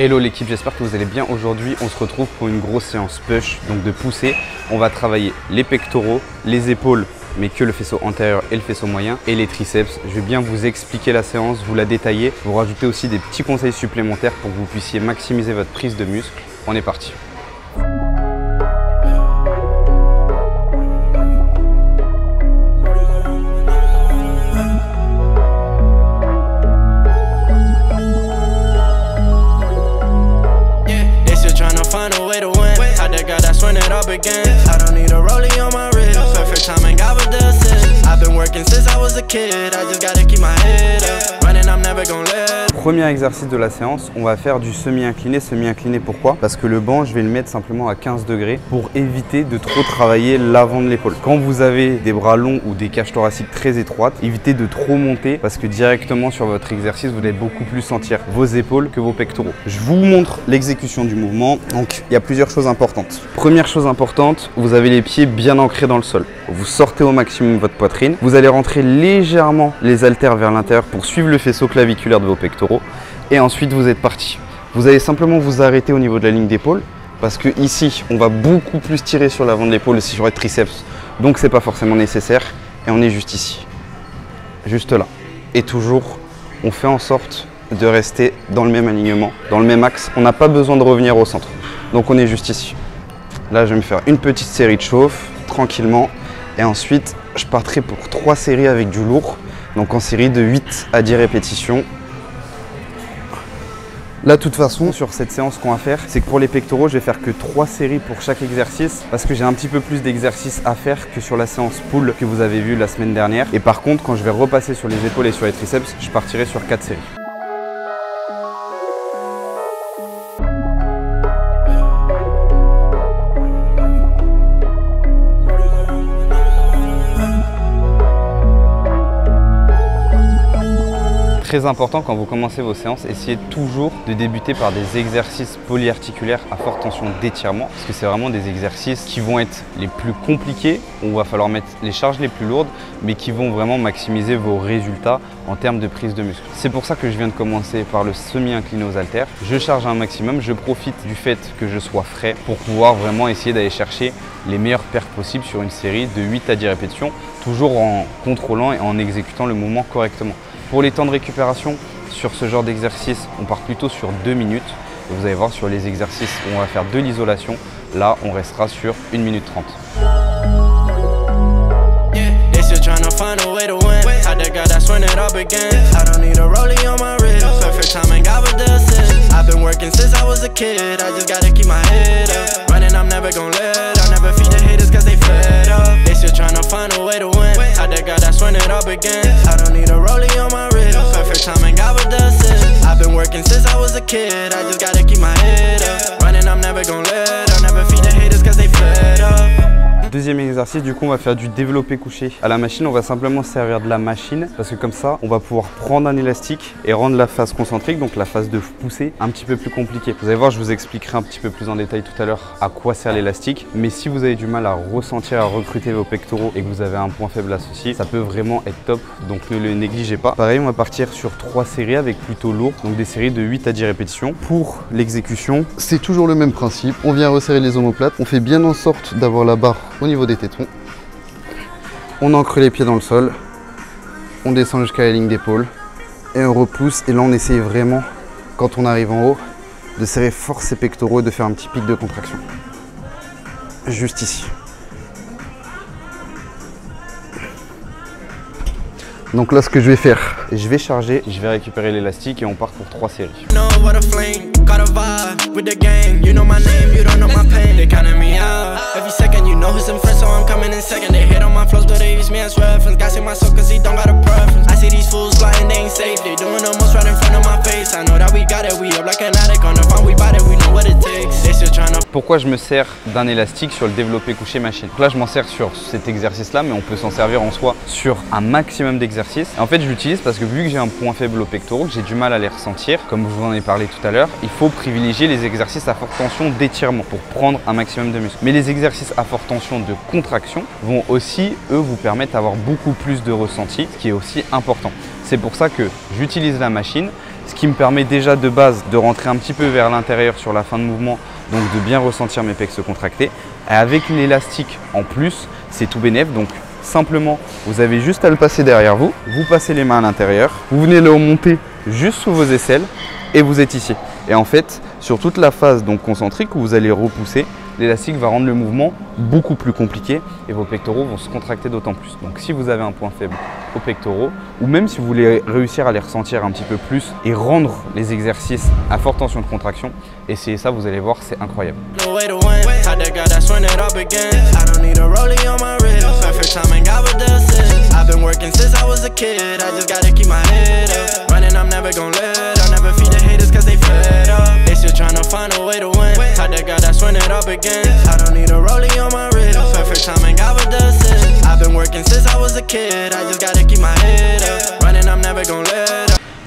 Hello l'équipe, j'espère que vous allez bien. Aujourd'hui, on se retrouve pour une grosse séance push, donc de poussée. On va travailler les pectoraux, les épaules, mais que le faisceau antérieur et le faisceau moyen, et les triceps. Je vais bien vous expliquer la séance, vous la détailler, vous rajouter aussi des petits conseils supplémentaires pour que vous puissiez maximiser votre prise de muscle. On est parti. I don't need a rollie on my wrist. Perfect timing, I was the assist. I've been working since I was a kid. I just gotta keep my head up. Running, I'm never gonna let. Premier exercice de la séance, on va faire du semi-incliné. Semi-incliné pourquoi? Parce que le banc, je vais le mettre simplement à 15 degrés pour éviter de trop travailler l'avant de l'épaule. Quand vous avez des bras longs ou des cages thoraciques très étroites, évitez de trop monter parce que directement sur votre exercice, vous allez beaucoup plus sentir vos épaules que vos pectoraux. Je vous montre l'exécution du mouvement. Donc, il y a plusieurs choses importantes. Première chose importante, vous avez les pieds bien ancrés dans le sol. Vous sortez au maximum votre poitrine. Vous allez rentrer légèrement les haltères vers l'intérieur pour suivre le faisceau claviculaire de vos pectoraux. Et ensuite, vous êtes parti. Vous allez simplement vous arrêter au niveau de la ligne d'épaule parce que ici, on va beaucoup plus tirer sur l'avant de l'épaule et sur les triceps. Donc, c'est pas forcément nécessaire. Et on est juste ici. Juste là. Et toujours, on fait en sorte de rester dans le même alignement, dans le même axe. On n'a pas besoin de revenir au centre. Donc, on est juste ici. Là, je vais me faire une petite série de chauffe, tranquillement. Et ensuite, je partirai pour 3 séries avec du lourd. Donc en série de 8 à 10 répétitions. Là, de toute façon, sur cette séance qu'on va faire, c'est que pour les pectoraux, je vais faire que 3 séries pour chaque exercice parce que j'ai un petit peu plus d'exercices à faire que sur la séance pull que vous avez vue la semaine dernière. Et par contre, quand je vais repasser sur les épaules et sur les triceps, je partirai sur 4 séries. Très important quand vous commencez vos séances, essayez toujours de débuter par des exercices polyarticulaires à forte tension d'étirement parce que c'est vraiment des exercices qui vont être les plus compliqués, où il va falloir mettre les charges les plus lourdes mais qui vont vraiment maximiser vos résultats en termes de prise de muscle. C'est pour ça que je viens de commencer par le semi-incliné aux haltères. Je charge un maximum, je profite du fait que je sois frais pour pouvoir vraiment essayer d'aller chercher les meilleures perfs possibles sur une série de 8 à 10 répétitions, toujours en contrôlant et en exécutant le mouvement correctement. Pour les temps de récupération, sur ce genre d'exercice, on part plutôt sur 2 minutes. Et vous allez voir sur les exercices où on va faire de l'isolation, là on restera sur 1 minute 30. Deuxième exercice, du coup on va faire du développé couché à la machine. On va simplement servir de la machine parce que comme ça on va pouvoir prendre un élastique et rendre la phase concentrique, donc la phase de poussée, un petit peu plus compliquée. Vous allez voir, je vous expliquerai un petit peu plus en détail tout à l'heure à quoi sert l'élastique, mais si vous avez du mal à ressentir, à recruter vos pectoraux et que vous avez un point faible associé, ça peut vraiment être top, donc ne le négligez pas. Pareil, on va partir sur 3 séries avec plutôt lourd, donc des séries de 8 à 10 répétitions. Pour l'exécution, c'est toujours le même principe, on vient resserrer les omoplates, on fait bien en sorte d'avoir la barre au niveau des tétons. On ancre les pieds dans le sol, on descend jusqu'à la ligne d'épaule et on repousse. Et là on essaye vraiment, quand on arrive en haut, de serrer fort ses pectoraux et de faire un petit pic de contraction. Juste ici. Donc là ce que je vais faire, je vais charger, je vais récupérer l'élastique et on part pour 3 séries. Pourquoi je me sers d'un élastique sur le développé couché machine? Donc là je m'en sers sur cet exercice là, mais on peut s'en servir en soi sur un maximum d'exercices. En fait je l'utilise parce que vu que j'ai un point faible aux pectoraux, que j'ai du mal à les ressentir, comme je vous en ai parlé tout à l'heure, il faut privilégier les exercices à forte tension d'étirement pour prendre un maximum de muscle. Mais les exercices à forte tension de contraction vont aussi, eux, vous permettre d'avoir beaucoup plus de ressenti, ce qui est aussi important. C'est pour ça que j'utilise la machine ce qui me permet déjà de base de rentrer un petit peu vers l'intérieur sur la fin de mouvement, donc de bien ressentir mes pecs se contracter. Et avec l'élastique en plus, c'est tout bénef. Donc simplement, vous avez juste à le passer derrière vous, vous passez les mains à l'intérieur, vous venez le monter juste sous vos aisselles et vous êtes ici. Et en fait, sur toute la phase donc concentrique où vous allez repousser, l'élastique va rendre le mouvement beaucoup plus compliqué et vos pectoraux vont se contracter d'autant plus. Donc si vous avez un point faible aux pectoraux, ou même si vous voulez réussir à les ressentir un petit peu plus et rendre les exercices à forte tension de contraction, essayez ça, vous allez voir, c'est incroyable.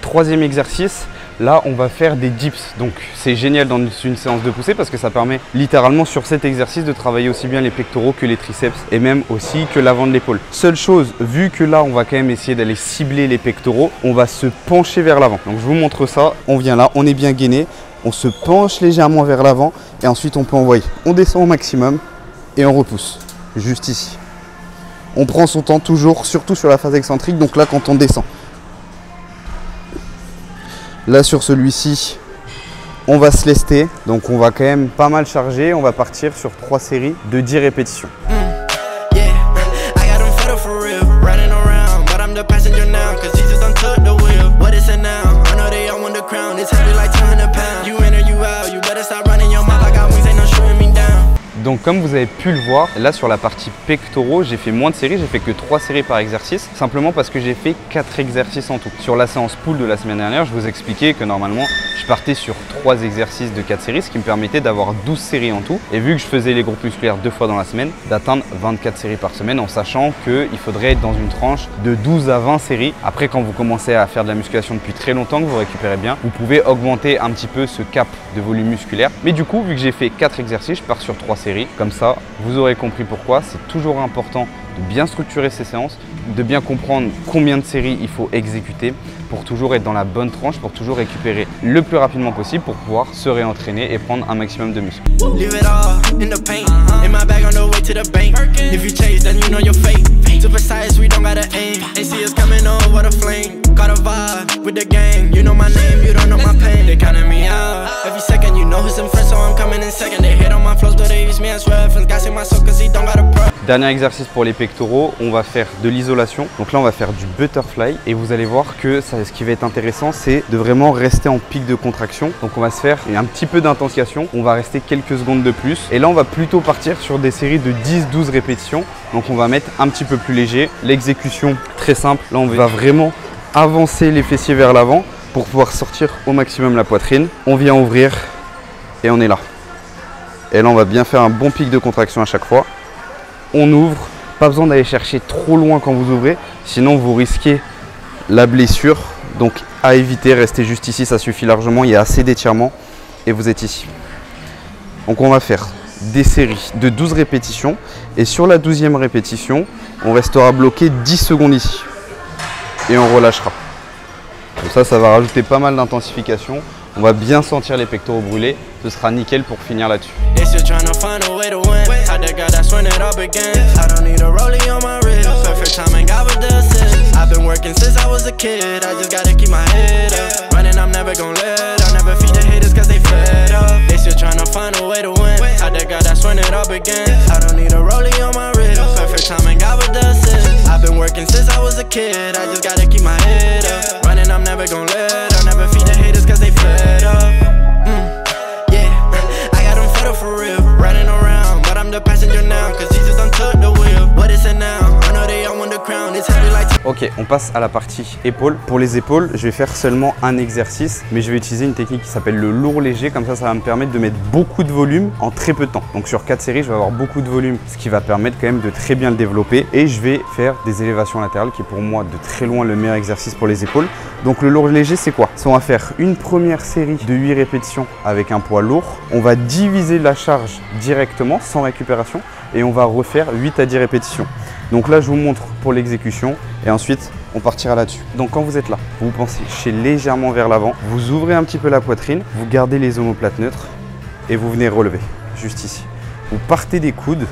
Troisième exercice, là on va faire des dips. Donc c'est génial dans une séance de poussée parce que ça permet littéralement sur cet exercice de travailler aussi bien les pectoraux que les triceps et même aussi que l'avant de l'épaule. Seule chose, vu que là on va quand même essayer d'aller cibler les pectoraux, on va se pencher vers l'avant. Donc je vous montre ça, on vient là, on est bien gainé, on se penche légèrement vers l'avant et ensuite on peut envoyer. On descend au maximum et on repousse, juste ici. On prend son temps toujours, surtout sur la phase excentrique, donc là quand on descend. Là sur celui-ci, on va se lester, donc on va quand même pas mal charger. On va partir sur 3 séries de 10 répétitions. Donc comme vous avez pu le voir, là sur la partie pectoraux, j'ai fait moins de séries, j'ai fait que 3 séries par exercice, simplement parce que j'ai fait 4 exercices en tout. Sur la séance pool de la semaine dernière, je vous expliquais que normalement, je partais sur 3 exercices de 4 séries, ce qui me permettait d'avoir 12 séries en tout. Et vu que je faisais les groupes musculaires 2 fois dans la semaine, d'atteindre 24 séries par semaine, en sachant qu'il faudrait être dans une tranche de 12 à 20 séries. Après, quand vous commencez à faire de la musculation depuis très longtemps, que vous récupérez bien, vous pouvez augmenter un petit peu ce cap de volume musculaire. Mais du coup, vu que j'ai fait 4 exercices, je pars sur 3 séries. Comme ça, vous aurez compris pourquoi. C'est toujours important de bien structurer ces séances, de bien comprendre combien de séries il faut exécuter pour toujours être dans la bonne tranche, pour toujours récupérer le plus rapidement possible pour pouvoir se réentraîner et prendre un maximum de muscles. Dernier exercice pour les pectoraux, on va faire de l'isolation. Donc là, on va faire du butterfly et vous allez voir que ce qui va être intéressant, c'est de vraiment rester en pic de contraction. Donc on va se faire un petit peu d'intensification. On va rester quelques secondes de plus. Et là, on va plutôt partir sur des séries de 10-12 répétitions. Donc on va mettre un petit peu plus léger. L'exécution, très simple. Là, on va vraiment avancer les fessiers vers l'avant pour pouvoir sortir au maximum la poitrine. On vient ouvrir et on est là. Et là, on va bien faire un bon pic de contraction à chaque fois. On ouvre, pas besoin d'aller chercher trop loin quand vous ouvrez, sinon vous risquez la blessure. Donc à éviter, restez juste ici, ça suffit largement, il y a assez d'étirement et vous êtes ici. Donc on va faire des séries de 12 répétitions et sur la 12e répétition, on restera bloqué 10 secondes ici et on relâchera. Comme ça va rajouter pas mal d'intensification. On va bien sentir les pectoraux brûlés. Ce sera nickel pour finir là-dessus. Ok, on passe à la partie épaules. Pour les épaules, je vais faire seulement un exercice, mais je vais utiliser une technique qui s'appelle le lourd léger. Comme ça va me permettre de mettre beaucoup de volume en très peu de temps. Donc sur 4 séries, je vais avoir beaucoup de volume, ce qui va permettre quand même de très bien le développer. Et je vais faire des élévations latérales, qui est pour moi de très loin le meilleur exercice pour les épaules. Donc le lourd léger, c'est quoi? On va faire une première série de 8 répétitions avec un poids lourd. On va diviser la charge directement, sans récupération, et on va refaire 8 à 10 répétitions. Donc là, je vous montre pour l'exécution et ensuite, on partira là-dessus. Donc quand vous êtes là, vous penchez légèrement vers l'avant, vous ouvrez un petit peu la poitrine, vous gardez les omoplates neutres et vous venez relever, juste ici. Vous partez des coudes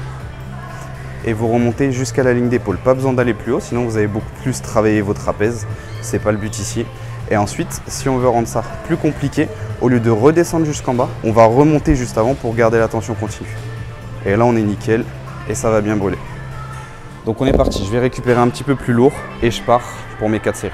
et vous remontez jusqu'à la ligne d'épaule. Pas besoin d'aller plus haut, sinon vous avez beaucoup plus travaillé vos trapèzes. C'est pas le but ici. Et ensuite, si on veut rendre ça plus compliqué, au lieu de redescendre jusqu'en bas, on va remonter juste avant pour garder la tension continue. Et là, on est nickel et ça va bien brûler. Donc on est parti, je vais récupérer un petit peu plus lourd et je pars pour mes 4 séries.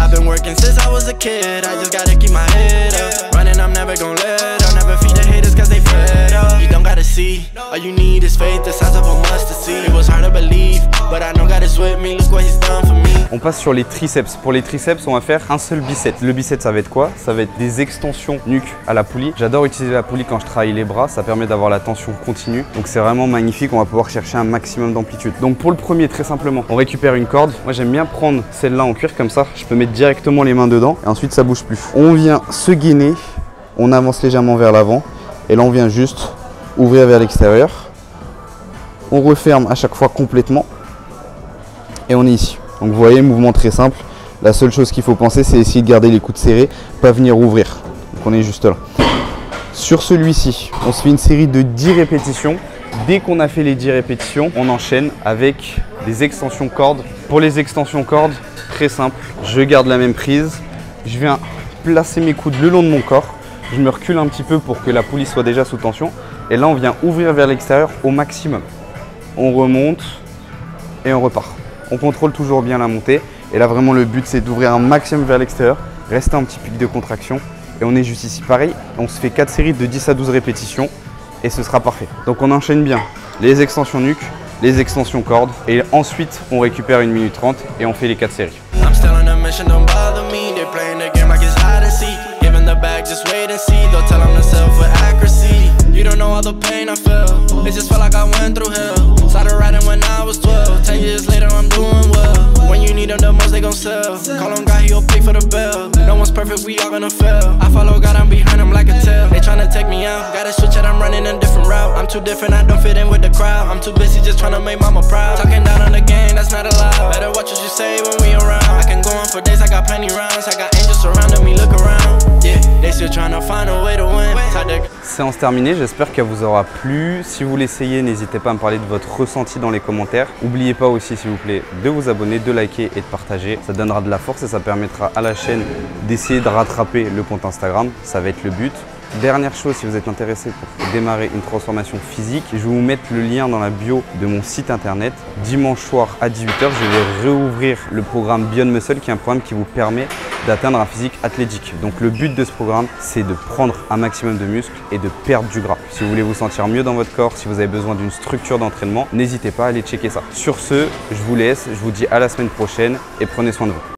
I've been working since I was a kid, I just gotta keep my head up. Running, I'm never gon' let, I'll never feed the haters cause they fed up. You don't gotta see, all you need is faith, the size of a mustard seed. It was hard to believe, but I know God is with me, look what he's done for me. On passe sur les triceps. Pour les triceps, on va faire un seul bicep. Le bicep, ça va être quoi? Ça va être des extensions nuque à la poulie. J'adore utiliser la poulie quand je travaille les bras, ça permet d'avoir la tension continue. Donc c'est vraiment magnifique, on va pouvoir chercher un maximum d'amplitude. Donc pour le premier, très simplement, on récupère une corde. Moi j'aime bien prendre celle-là en cuir comme ça, je peux mettre directement les mains dedans et ensuite ça bouge plus. On vient se gainer, on avance légèrement vers l'avant et là on vient juste ouvrir vers l'extérieur. On referme à chaque fois complètement et on est ici. Donc vous voyez, mouvement très simple. La seule chose qu'il faut penser, c'est essayer de garder les coudes serrés, pas venir ouvrir. Donc on est juste là. Sur celui-ci, on se fait une série de 10 répétitions. Dès qu'on a fait les 10 répétitions, on enchaîne avec des extensions cordes. Pour les extensions cordes, très simple, je garde la même prise. Je viens placer mes coudes le long de mon corps. Je me recule un petit peu pour que la poulie soit déjà sous tension. Et là, on vient ouvrir vers l'extérieur au maximum. On remonte et on repart. On contrôle toujours bien la montée. Et là, vraiment, le but, c'est d'ouvrir un maximum vers l'extérieur. Rester un petit pic de contraction. Et on est juste ici. Pareil, on se fait 4 séries de 10 à 12 répétitions. Et ce sera parfait. Donc, on enchaîne bien les extensions nuque, les extensions cordes. Et ensuite, on récupère 1 minute 30 et on fait les 4 séries. You don't know all the pain I feel. It just felt like I went through hell. Started writing when I was 12. 10 years later, I'm doing well. When you need them the most, they gon' sell. Call him God, he'll pay for the bill. No one's perfect, we all gonna fail. I follow God, I'm behind him like a tail. They tryna take me out. Gotta switch it, I'm running a different route. I'm too different, I don't fit in with the crowd. I'm too busy just tryna make mama proud. Talking down on the game, that's not allowed. Better watch what you say when we around. I can go on for days, I got plenty rounds. I got angels surrounding me, look around. Yeah, they still tryna find a way to win. Séance terminée, j'espère qu'elle vous aura plu. Si vous l'essayez, n'hésitez pas à me parler de votre ressenti dans les commentaires. N'oubliez pas aussi, s'il vous plaît, de vous abonner, de liker et de partager. Ça donnera de la force et ça permettra à la chaîne d'essayer de rattraper le compte Instagram. Ça va être le but. Dernière chose, si vous êtes intéressé pour démarrer une transformation physique, je vais vous mettre le lien dans la bio de mon site internet. Dimanche soir à 18h, je vais réouvrir le programme Beyond Muscle, qui est un programme qui vous permet d'atteindre un physique athlétique. Donc le but de ce programme, c'est de prendre un maximum de muscles et de perdre du gras. Si vous voulez vous sentir mieux dans votre corps, si vous avez besoin d'une structure d'entraînement, n'hésitez pas à aller checker ça. Sur ce, je vous laisse, je vous dis à la semaine prochaine et prenez soin de vous.